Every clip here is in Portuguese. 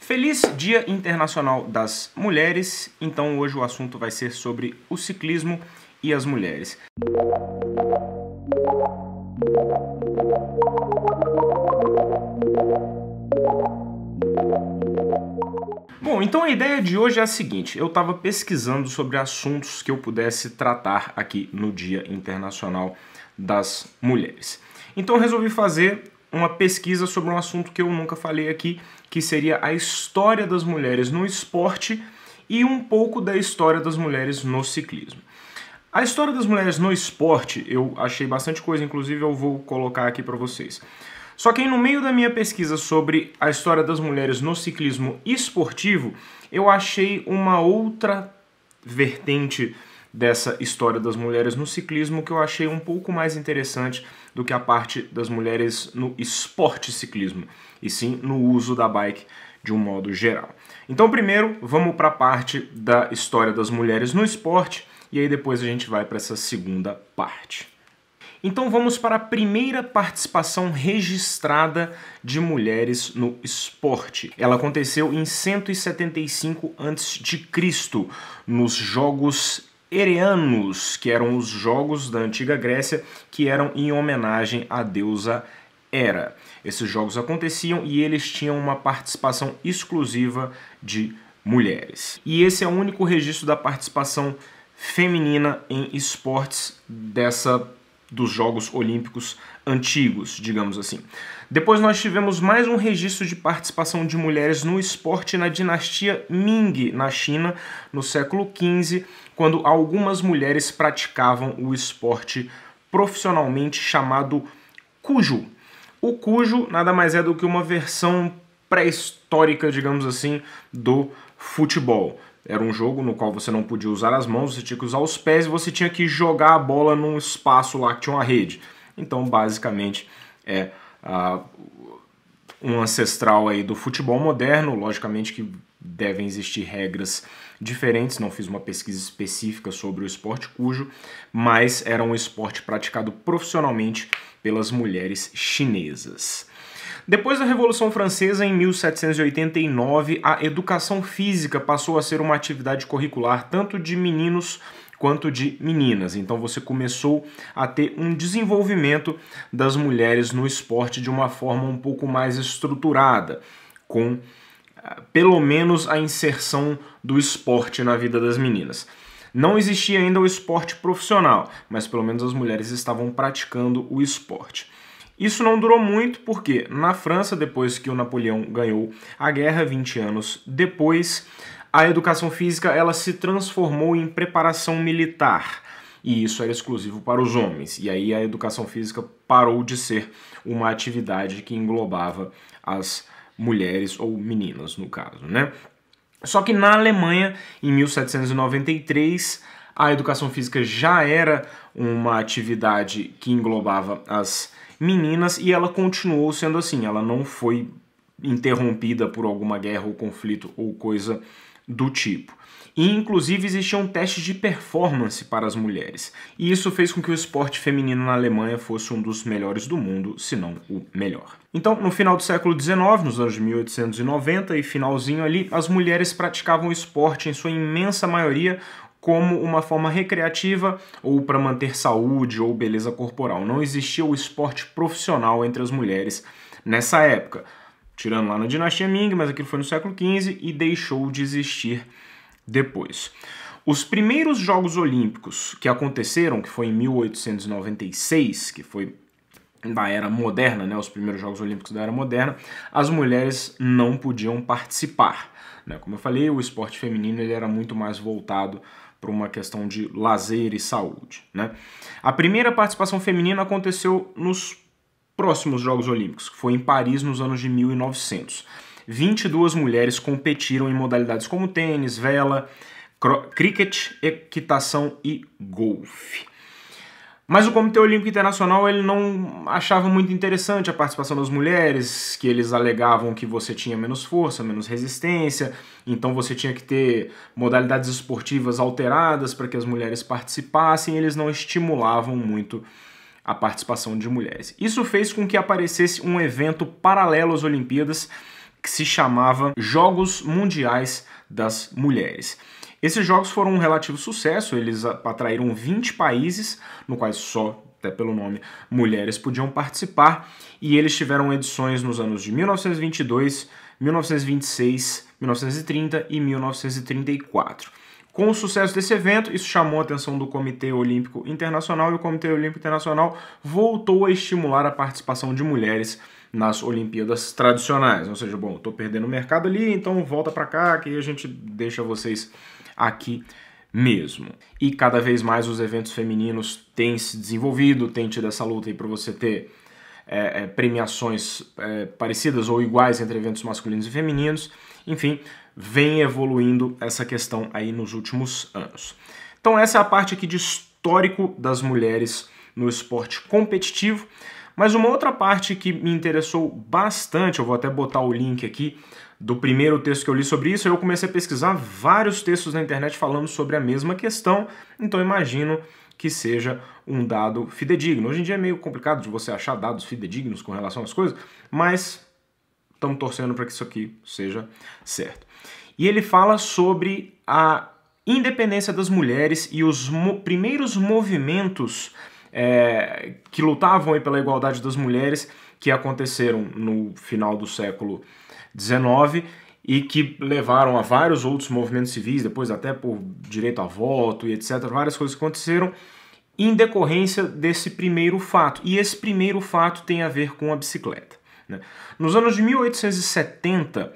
Feliz Dia Internacional das Mulheres. Então hoje o assunto vai ser sobre o ciclismo e as mulheres. Bom, então a ideia de hoje é a seguinte: eu estava pesquisando sobre assuntos que eu pudesse tratar aqui no Dia Internacional das Mulheres. Então eu resolvi fazer uma pesquisa sobre um assunto que eu nunca falei aqui, que seria a história das mulheres no esporte e um pouco da história das mulheres no ciclismo. A história das mulheres no esporte, eu achei bastante coisa, inclusive eu vou colocar aqui para vocês. Só que aí, no meio da minha pesquisa sobre a história das mulheres no ciclismo esportivo, eu achei uma outra vertente dessa história das mulheres no ciclismo que eu achei um pouco mais interessante do que a parte das mulheres no esporte ciclismo, e sim no uso da bike de um modo geral. Então primeiro vamos para a parte da história das mulheres no esporte e aí depois a gente vai para essa segunda parte. Então vamos para a primeira participação registrada de mulheres no esporte. Ela aconteceu em 175 a.C., nos Jogos Ereanos, que eram os jogos da antiga Grécia, que eram em homenagem à deusa Hera. Esses jogos aconteciam e eles tinham uma participação exclusiva de mulheres. E esse é o único registro da participação feminina em esportes dos Jogos Olímpicos antigos, digamos assim. Depois nós tivemos mais um registro de participação de mulheres no esporte na dinastia Ming, na China, no século XV, quando algumas mulheres praticavam o esporte profissionalmente chamado Cujo. O Cujo nada mais é do que uma versão pré-histórica, digamos assim, do futebol. Era um jogo no qual você não podia usar as mãos, você tinha que usar os pés e você tinha que jogar a bola num espaço lá que tinha uma rede. Então, basicamente, é um ancestral aí do futebol moderno. Logicamente que devem existir regras diferentes, não fiz uma pesquisa específica sobre o esporte Cujo, mas era um esporte praticado profissionalmente pelas mulheres chinesas. Depois da Revolução Francesa, em 1789, a educação física passou a ser uma atividade curricular tanto de meninos quanto de meninas. Então você começou a ter um desenvolvimento das mulheres no esporte de uma forma um pouco mais estruturada, com pelo menos a inserção do esporte na vida das meninas. Não existia ainda o esporte profissional, mas pelo menos as mulheres estavam praticando o esporte. Isso não durou muito porque na França, depois que o Napoleão ganhou a guerra, 20 anos depois, a educação física ela se transformou em preparação militar. E isso era exclusivo para os homens. E aí a educação física parou de ser uma atividade que englobava as mulheres ou meninas, no caso, né? Só que na Alemanha, em 1793, a educação física já era uma atividade que englobava as meninas e ela continuou sendo assim, ela não foi interrompida por alguma guerra ou conflito ou coisa do tipo. E inclusive existiam testes de performance para as mulheres. E isso fez com que o esporte feminino na Alemanha fosse um dos melhores do mundo, se não o melhor. Então, no final do século XIX, nos anos de 1890 e finalzinho ali, as mulheres praticavam o esporte em sua imensa maioria como uma forma recreativa ou para manter saúde ou beleza corporal. Não existia o esporte profissional entre as mulheres nessa época. Tirando lá na dinastia Ming, mas aquilo foi no século XV e deixou de existir depois. Os primeiros Jogos Olímpicos que aconteceram, que foi em 1896, que foi da Era Moderna, né, os primeiros Jogos Olímpicos da Era Moderna, as mulheres não podiam participar, né? Como eu falei, o esporte feminino ele era muito mais voltado para uma questão de lazer e saúde, né? A primeira participação feminina aconteceu nos próximos Jogos Olímpicos, que foi em Paris nos anos de 1900. 22 mulheres competiram em modalidades como tênis, vela, cricket, equitação e golfe. Mas o Comitê Olímpico Internacional ele não achava muito interessante a participação das mulheres, que eles alegavam que você tinha menos força, menos resistência, então você tinha que ter modalidades esportivas alteradas para que as mulheres participassem, e eles não estimulavam muito a participação de mulheres. Isso fez com que aparecesse um evento paralelo às Olimpíadas, que se chamava Jogos Mundiais das Mulheres. Esses jogos foram um relativo sucesso, eles atraíram 20 países, no quais só, até pelo nome, mulheres podiam participar, e eles tiveram edições nos anos de 1922, 1926, 1930 e 1934. Com o sucesso desse evento, isso chamou a atenção do Comitê Olímpico Internacional, e o Comitê Olímpico Internacional voltou a estimular a participação de mulheres nas Olimpíadas tradicionais. Ou seja, bom, estou perdendo o mercado ali, então volta para cá que a gente deixa vocês aqui mesmo. E cada vez mais os eventos femininos têm se desenvolvido, tem tido essa luta aí para você ter premiações parecidas ou iguais entre eventos masculinos e femininos. Enfim, vem evoluindo essa questão aí nos últimos anos. Então essa é a parte aqui de histórico das mulheres no esporte competitivo. Mas uma outra parte que me interessou bastante, eu vou até botar o link aqui do primeiro texto que eu li sobre isso, eu comecei a pesquisar vários textos na internet falando sobre a mesma questão, então imagino que seja um dado fidedigno. Hoje em dia é meio complicado de você achar dados fidedignos com relação às coisas, mas estamos torcendo para que isso aqui seja certo. E ele fala sobre a independência das mulheres e os primeiros movimentos que lutavam aí pela igualdade das mulheres, que aconteceram no final do século XIX e que levaram a vários outros movimentos civis, depois até por direito a voto e etc. Várias coisas que aconteceram em decorrência desse primeiro fato. E esse primeiro fato tem a ver com a bicicleta, né? Nos anos de 1870,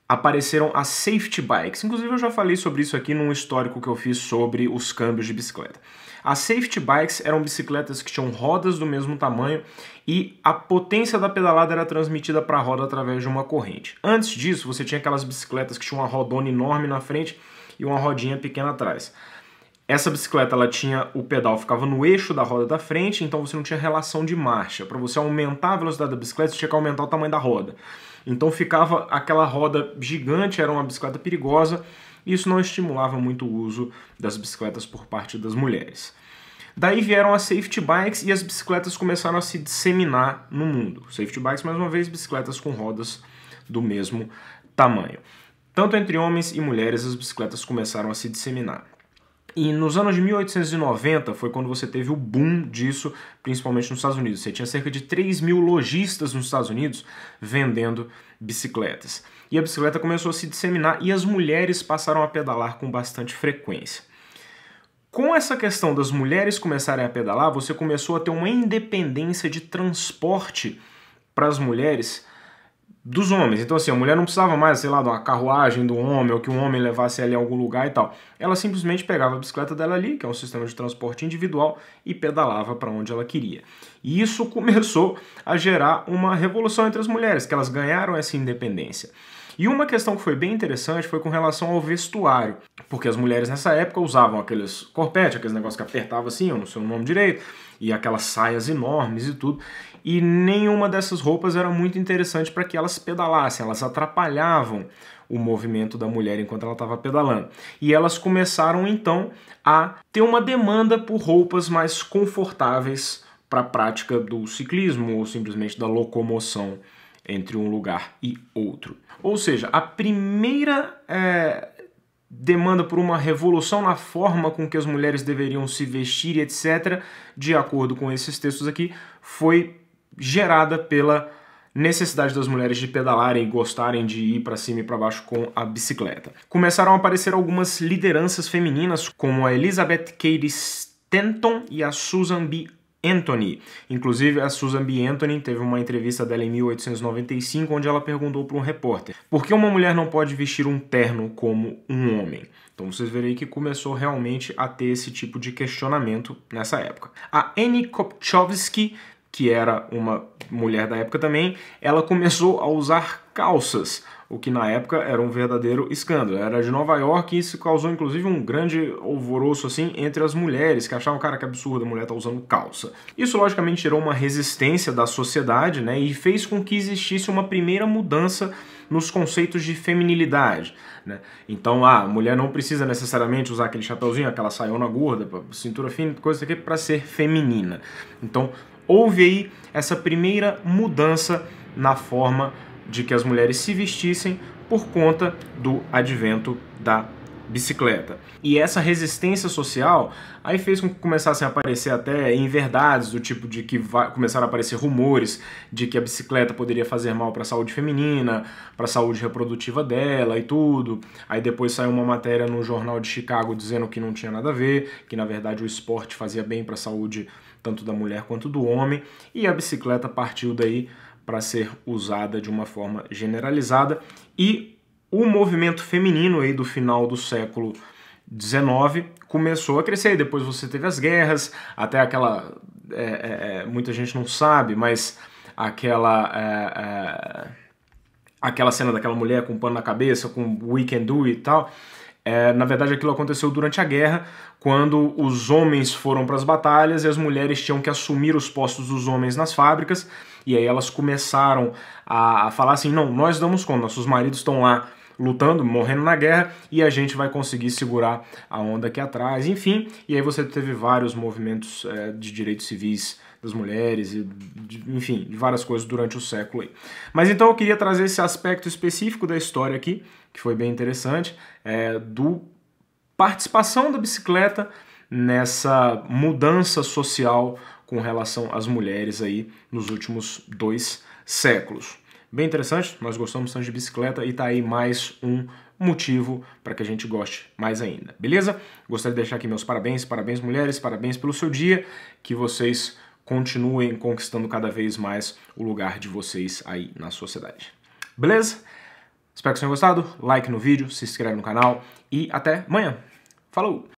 apareceram as safety bikes. Inclusive eu já falei sobre isso aqui num histórico que eu fiz sobre os câmbios de bicicleta. As safety bikes eram bicicletas que tinham rodas do mesmo tamanho e a potência da pedalada era transmitida para a roda através de uma corrente. Antes disso, você tinha aquelas bicicletas que tinham uma rodona enorme na frente e uma rodinha pequena atrás. Essa bicicleta, ela tinha o pedal, ficava no eixo da roda da frente, então você não tinha relação de marcha. Para você aumentar a velocidade da bicicleta, você tinha que aumentar o tamanho da roda. Então ficava aquela roda gigante, era uma bicicleta perigosa, e isso não estimulava muito o uso das bicicletas por parte das mulheres. Daí vieram as safety bikes e as bicicletas começaram a se disseminar no mundo. Safety bikes, mais uma vez, bicicletas com rodas do mesmo tamanho. Tanto entre homens e mulheres, as bicicletas começaram a se disseminar. E nos anos de 1890 foi quando você teve o boom disso, principalmente nos Estados Unidos. Você tinha cerca de 3 mil lojistas nos Estados Unidos vendendo bicicletas. E a bicicleta começou a se disseminar e as mulheres passaram a pedalar com bastante frequência. Com essa questão das mulheres começarem a pedalar, você começou a ter uma independência de transporte para as mulheres dos homens. Então assim, a mulher não precisava mais, sei lá, de uma carruagem do homem ou que um homem levasse ela em algum lugar e tal. Ela simplesmente pegava a bicicleta dela ali, que é um sistema de transporte individual, e pedalava para onde ela queria. E isso começou a gerar uma revolução entre as mulheres, que elas ganharam essa independência. E uma questão que foi bem interessante foi com relação ao vestuário, porque as mulheres nessa época usavam aqueles corpete, aqueles negócios que apertava assim, eu não sei o nome direito, e aquelas saias enormes e tudo, e nenhuma dessas roupas era muito interessante para que elas pedalassem, elas atrapalhavam o movimento da mulher enquanto ela estava pedalando. E elas começaram então a ter uma demanda por roupas mais confortáveis para a prática do ciclismo ou simplesmente da locomoção entre um lugar e outro. Ou seja, a primeira demanda por uma revolução na forma com que as mulheres deveriam se vestir, etc., de acordo com esses textos aqui, foi gerada pela necessidade das mulheres de pedalarem e gostarem de ir para cima e para baixo com a bicicleta. Começaram a aparecer algumas lideranças femininas, como a Elizabeth Cady Stanton e a Susan B. Anthony. Inclusive, a Susan B. Anthony teve uma entrevista dela em 1895, onde ela perguntou para um repórter: por que uma mulher não pode vestir um terno como um homem? Então vocês verem que começou realmente a ter esse tipo de questionamento nessa época. A Annie Kopchovsky, que era uma mulher da época também, ela começou a usar calças, o que na época era um verdadeiro escândalo. Era de Nova York e isso causou inclusive um grande alvoroço assim entre as mulheres, que achavam, cara, que absurdo, a mulher tá usando calça. Isso logicamente gerou uma resistência da sociedade, né, e fez com que existisse uma primeira mudança nos conceitos de feminilidade, né? Então, a mulher não precisa necessariamente usar aquele chapeuzinho, aquela saiona gorda, cintura fina, coisa aqui para ser feminina. Então, houve aí essa primeira mudança na forma de que as mulheres se vestissem por conta do advento da bicicleta. E essa resistência social aí fez com que começassem a aparecer até inverdades, do tipo de que começaram a aparecer rumores de que a bicicleta poderia fazer mal para a saúde feminina, para a saúde reprodutiva dela e tudo. Aí depois saiu uma matéria no jornal de Chicago dizendo que não tinha nada a ver, que na verdade o esporte fazia bem para a saúde tanto da mulher quanto do homem, e a bicicleta partiu daí para ser usada de uma forma generalizada. E o movimento feminino aí do final do século XIX começou a crescer. Depois você teve as guerras, até aquela... muita gente não sabe, mas aquela cena daquela mulher com um pano na cabeça, com "We can do it" e tal. Na verdade, aquilo aconteceu durante a guerra, quando os homens foram para as batalhas e as mulheres tinham que assumir os postos dos homens nas fábricas, e aí elas começaram a falar assim: não, nós damos conta, nossos maridos estão lá lutando, morrendo na guerra, e a gente vai conseguir segurar a onda aqui atrás, enfim. E aí você teve vários movimentos de direitos civis das mulheres, enfim, de várias coisas durante o século aí. Mas então eu queria trazer esse aspecto específico da história aqui, que foi bem interessante, do participação da bicicleta nessa mudança social com relação às mulheres aí nos últimos 2 séculos. Bem interessante, nós gostamos tanto de bicicleta e tá aí mais um motivo para que a gente goste mais ainda, beleza? Gostaria de deixar aqui meus parabéns, parabéns mulheres, parabéns pelo seu dia, que vocês continuem conquistando cada vez mais o lugar de vocês aí na sociedade. Beleza? Espero que vocês tenham gostado, like no vídeo, se inscreve no canal e até amanhã. Falou!